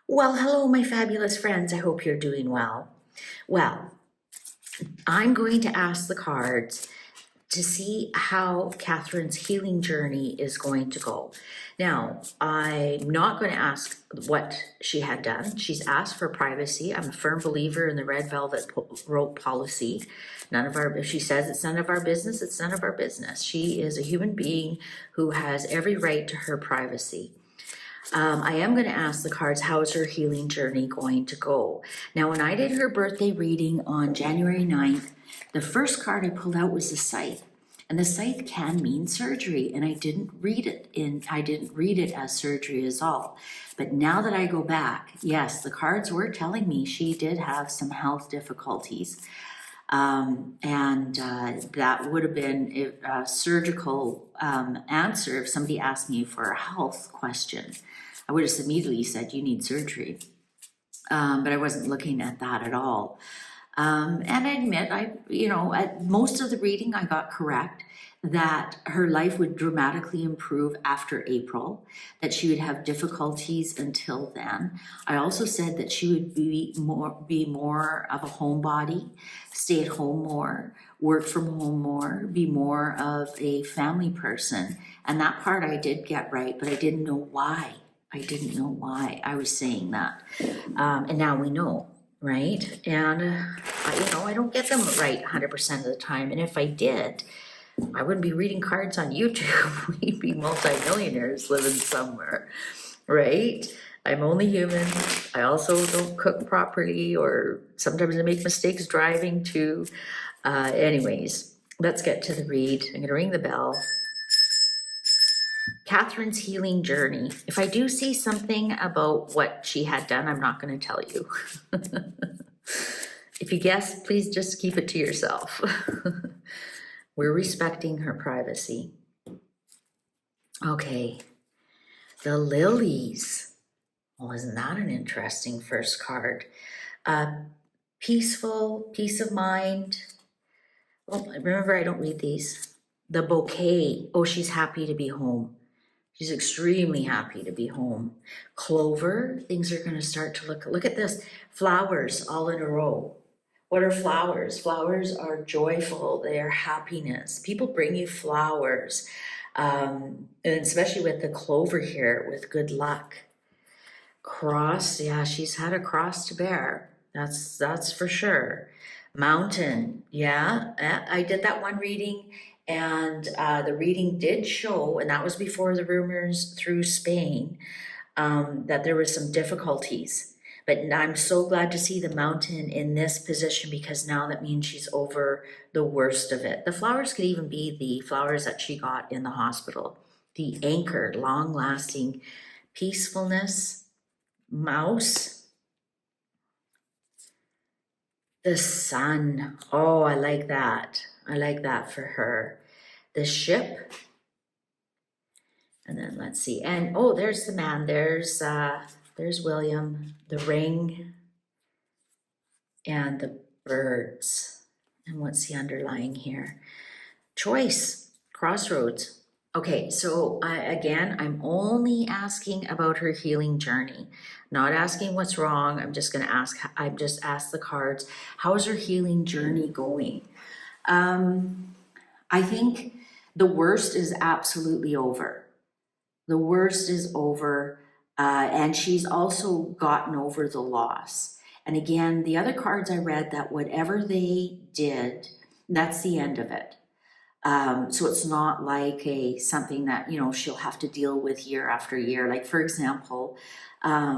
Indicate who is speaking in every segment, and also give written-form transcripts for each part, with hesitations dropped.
Speaker 1: Well, hello, my fabulous friends. I hope you're doing well. Well, I'm going to ask the cards to see how Catherine's healing journey is going to go. Now, I'm not going to ask what she had done. She's asked for privacy. I'm a firm believer in the red velvet rope policy. If she says it's none of our business, it's none of our business. She is a human being who has every right to her privacy. I am going to ask the cards, how is her healing journey going to go? Now, when I did her birthday reading on January 9th, the first card I pulled out was the scythe. And the scythe can mean surgery, and I didn't read it as surgery as all. But now that I go back, yes, the cards were telling me she did have some health difficulties. That would have been a surgical answer if somebody asked me for a health question. I would have immediately said, you need surgery. But I wasn't looking at that at all. And I admit, at most of the reading I got correct, that her life would dramatically improve after April, that she would have difficulties until then. I also said that she would be more of a homebody, stay at home more, work from home more, be more of a family person. And that part I did get right, but I didn't know why. I was saying that. And now we know, right? And, I don't get them right 100% of the time. And if I did, I wouldn't be reading cards on YouTube. We'd be multimillionaires living somewhere, right? I'm only human. I also don't cook properly, or sometimes I make mistakes driving too. Anyways, let's get to the read. I'm going to ring the bell. Catherine's healing journey. If I do see something about what she had done, I'm not going to tell you. If you guess, please just keep it to yourself. We're respecting her privacy. Okay, the lilies. Well, isn't that an interesting first card? Peaceful, peace of mind. Well, remember, I don't read these. The bouquet. Oh, she's happy to be home. She's extremely happy to be home. Clover, things are going to start to look at this. Flowers all in a row. What are flowers? Flowers are joyful. They are happiness. People bring you flowers. And especially with the clover here, with good luck. Cross, yeah, she's had a cross to bear. That's for sure. Mountain, yeah, I did that one reading, and the reading did show, and that was before the rumors through Spain, that there was some difficulties. But I'm so glad to see the mountain in this position, because now that means she's over the worst of it. The flowers could even be the flowers that she got in the hospital. The anchored, long-lasting peacefulness. Mouse. The sun. Oh, I like that. I like that for her. The ship. And then let's see. And oh, there's the man. There's William. The ring. And the birds. And what's the underlying here? Choice. Crossroads. Okay, so I'm only asking about her healing journey, not asking what's wrong. I'm just ask the cards, how is her healing journey going? I think the worst is absolutely over. The worst is over, and she's also gotten over the loss. And again, the other cards I read, that whatever they did, that's the end of it. So it's not like something that, she'll have to deal with year after year. Like, for example, like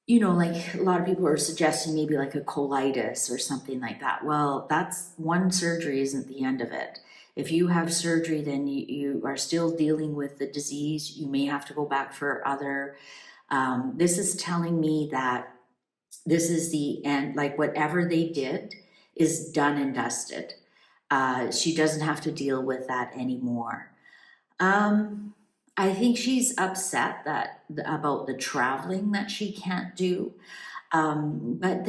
Speaker 1: a lot of people are suggesting maybe like a colitis or something like that. Well, that's one surgery isn't the end of it. If you have surgery, then you are still dealing with the disease. You may have to go back for other. This is telling me that this is the end, like whatever they did is done and dusted. She doesn't have to deal with that anymore. I think she's upset about the traveling that she can't do. But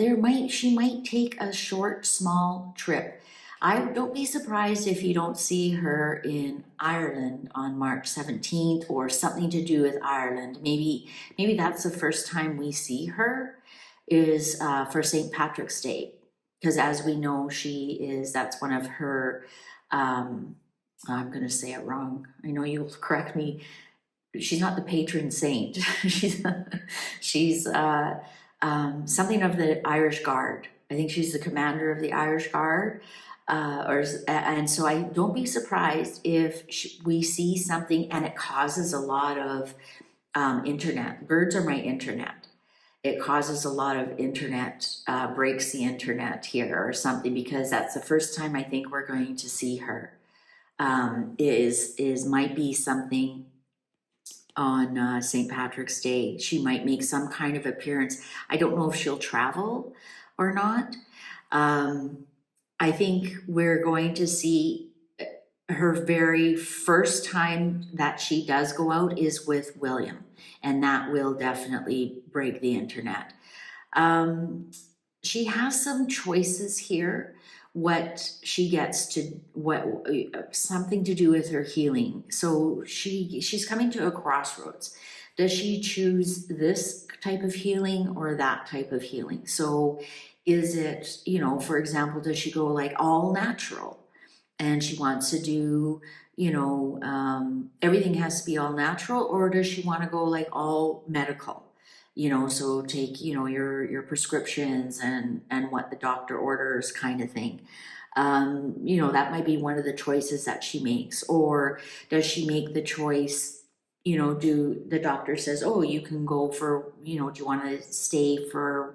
Speaker 1: she might take a short, small trip. don't be surprised if you don't see her in Ireland on March 17th or something to do with Ireland. Maybe that's the first time we see her is for St. Patrick's Day. Because as we know, that's one of her, I'm going to say it wrong. I know you'll correct me. She's not the patron saint. she's something of the Irish Guard. I think she's the commander of the Irish Guard. And so I don't be surprised if we see something and it causes a lot of internet. Birds are my internet. It causes a lot of internet, breaks the internet here or something, because that's the first time I think we're going to see her. Might be something on St. Patrick's Day. She might make some kind of appearance. I don't know if she'll travel or not. I think we're going to see her very first time that she does go out is with William, and that will definitely break the internet. She has some choices here. What she gets to something to do with her healing. So she's coming to a crossroads. Does she choose this type of healing or that type of healing? So is it, for example, does she go like all natural and she wants to do, everything has to be all natural, or does she want to go like all medical? So take, your prescriptions and what the doctor orders kind of thing. That might be one of the choices that she makes. Or does she make the choice, do the doctor says, oh, you can go for, do you want to stay for,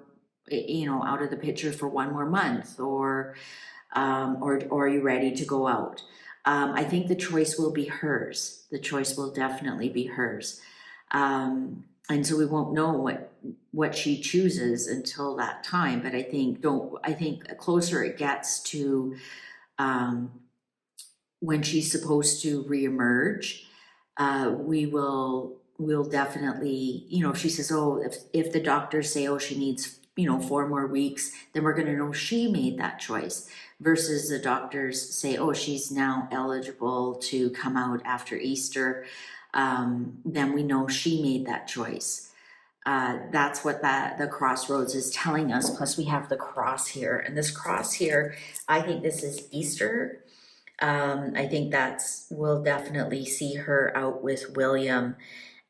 Speaker 1: out of the picture for 1 more month, or are you ready to go out? I think the choice will be hers. The choice will definitely be hers. And so we won't know what she chooses until that time. But I think the closer it gets to when she's supposed to reemerge, we'll definitely, if she says, oh, if the doctors say, oh, she needs 4 more weeks, then we're going to know she made that choice, versus the doctors say, oh, she's now eligible to come out after Easter. Then we know she made that choice. That's what the crossroads is telling us. Plus we have the cross here, and this cross here, I think this is Easter. I think we'll definitely see her out with William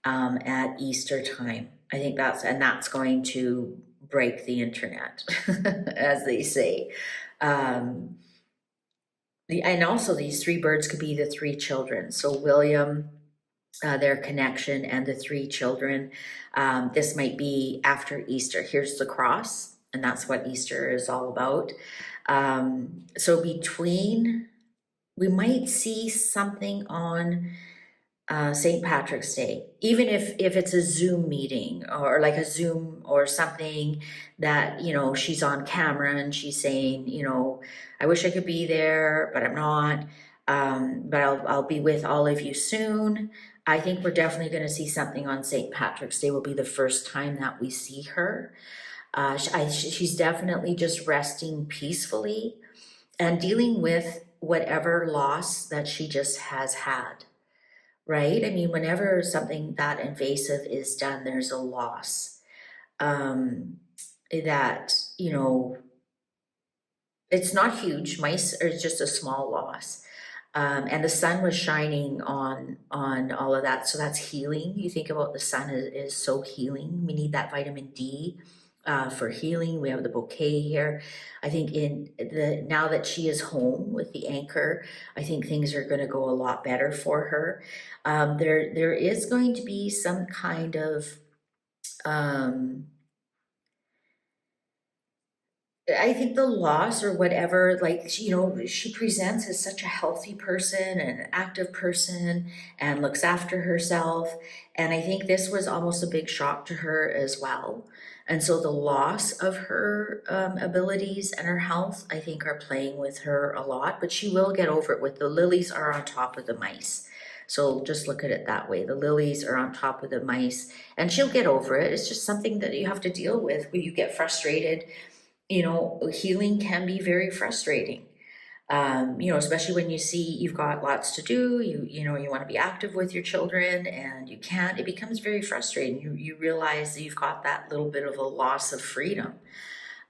Speaker 1: at Easter time. I think that's going to break the internet, as they say. And also these 3 birds could be the 3 children. So William, their connection, and the 3 children. This might be after Easter. Here's the cross, and that's what Easter is all about. So we might see something on St. Patrick's Day, even if it's a Zoom meeting or like a Zoom or something that, she's on camera and she's saying, I wish I could be there, but I'm not. But I'll be with all of you soon. I think we're definitely going to see something on St. Patrick's Day. Will be the first time that we see her. She's definitely just resting peacefully and dealing with whatever loss that she just has had, right? I mean, whenever something that invasive is done, there's a loss. That, it's not huge. Mice are just a small loss. And the sun was shining on all of that. So that's healing. You think about the sun is so healing. We need that vitamin D for healing. We have the bouquet here. I think now that she is home with the anchor, I think things are going to go a lot better for her. There is going to be some kind of I think the loss or whatever, like, she presents as such a healthy person and an active person and looks after herself. And I think this was almost a big shock to her as well. And so the loss of her abilities and her health, I think, are playing with her a lot, but she will get over it. With the lilies are on top of the mice. So just look at it that way. The lilies are on top of the mice, and she'll get over it. It's just something that you have to deal with when you get frustrated. Healing can be very frustrating. You know, especially when you see you've got lots to do, you know, you want to be active with your children and you can't, it becomes very frustrating. You realize that you've got that little bit of a loss of freedom.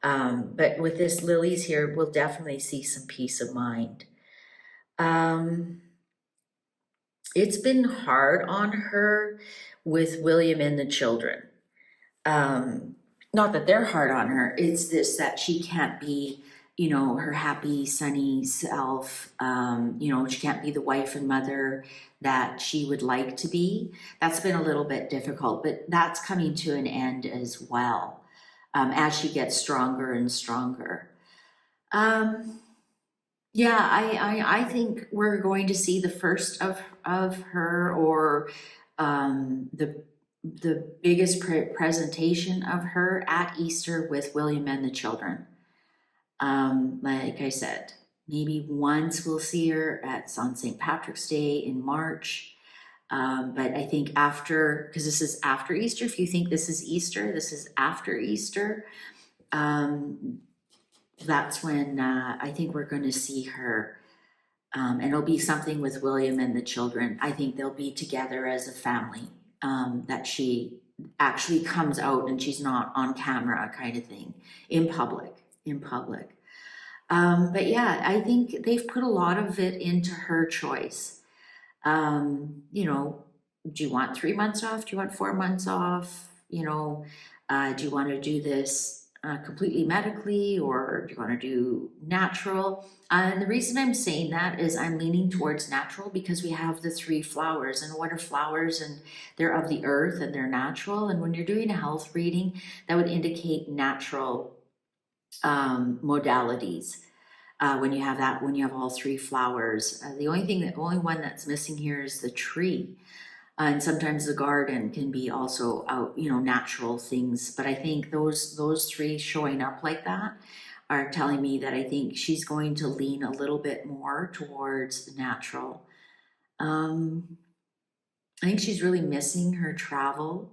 Speaker 1: But with this Lily's here, we'll definitely see some peace of mind. Um, it's been hard on her with William and the children. Um, Not that they're hard on her, it's this that she can't be, you know, her happy, sunny self. You know, she can't be the wife and mother that she would like to be. That's been a little bit difficult, but that's coming to an end as well, as she gets stronger and stronger. Um, yeah, I think we're going to see the first of her, or the biggest presentation of her at Easter with William and the children. Like I said, maybe once we'll see her on St. Patrick's Day in March. But I think after, because this is after Easter, if you think this is Easter, this is after Easter. That's when I think we're going to see her. And it'll be something with William and the children. I think they'll be together as a family, that she actually comes out and she's not on camera kind of thing, in public. But yeah, I think they've put a lot of it into her choice. You know, do you want 3 months off? Do you want 4 months off? You know, do you want to do this completely medically, or do you want to do natural? And the reason I'm saying that is I'm leaning towards natural because we have the 3 flowers, and what are flowers? And they're of the earth and they're natural. And when you're doing a health reading, that would indicate natural modalities. When you have that, when you have all 3 flowers, the only one that's missing here is the tree. And sometimes the garden can be also out, you know, natural things. But I think those 3 showing up like that are telling me that I think she's going to lean a little bit more towards natural. I think she's really missing her travel.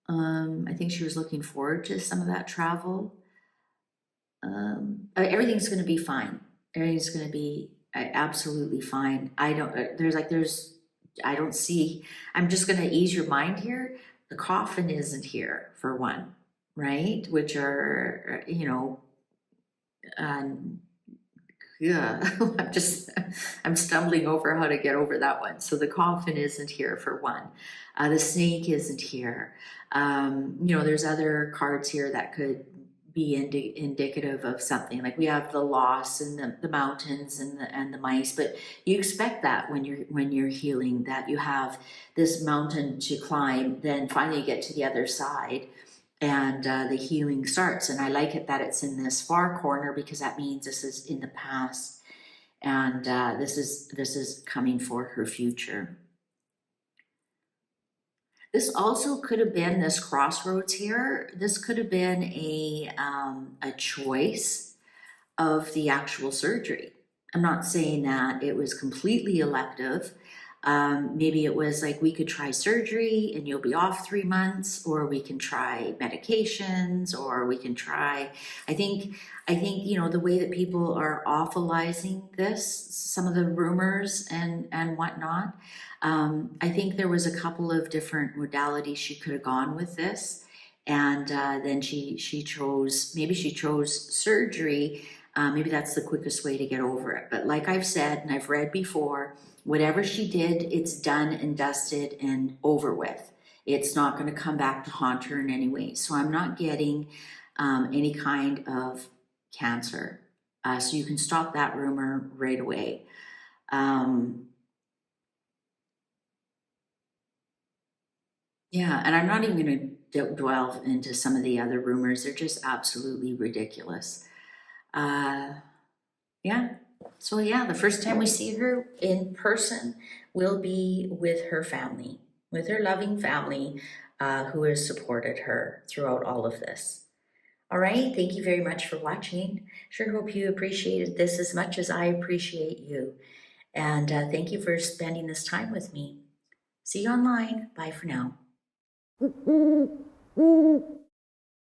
Speaker 1: I think she was looking forward to some of that travel. Everything's going to be fine. Everything's going to be absolutely fine. I don't see, I'm just going to ease your mind here. The coffin isn't here for one, right? Which are, you know, yeah, I'm stumbling over how to get over that one. So the coffin isn't here for one. The snake isn't here. You know, there's other cards here that could be indicative of something. Like we have the loss and the mountains and the mice, but you expect that when you're healing, that you have this mountain to climb, then finally you get to the other side and the healing starts. And I like it that it's in this far corner because that means this is in the past, and this is coming for her future. This also could have been this crossroads here. This could have been a choice of the actual surgery. I'm not saying that it was completely elective. Maybe it was like, we could try surgery and you'll be off 3 months, or we can try medications, or we can try, I think, you know, the way that people are awfulizing this, some of the rumors and whatnot, I think there was a couple of different modalities she could have gone with this. And then she chose, maybe she chose surgery. Maybe that's the quickest way to get over it. But like I've said, and I've read before, whatever she did, it's done and dusted and over with. It's not going to come back to haunt her in any way. So I'm not getting any kind of cancer. So you can stop that rumor right away. Yeah, and I'm not even going to dwell into some of the other rumors. They're just absolutely ridiculous. Uh, yeah. So yeah, the first time we see her in person will be with her family, with her loving family, who has supported her throughout all of this. All right, thank you very much for watching. Sure hope you appreciated this as much as I appreciate you. And thank you for spending this time with me. See you online. Bye for now.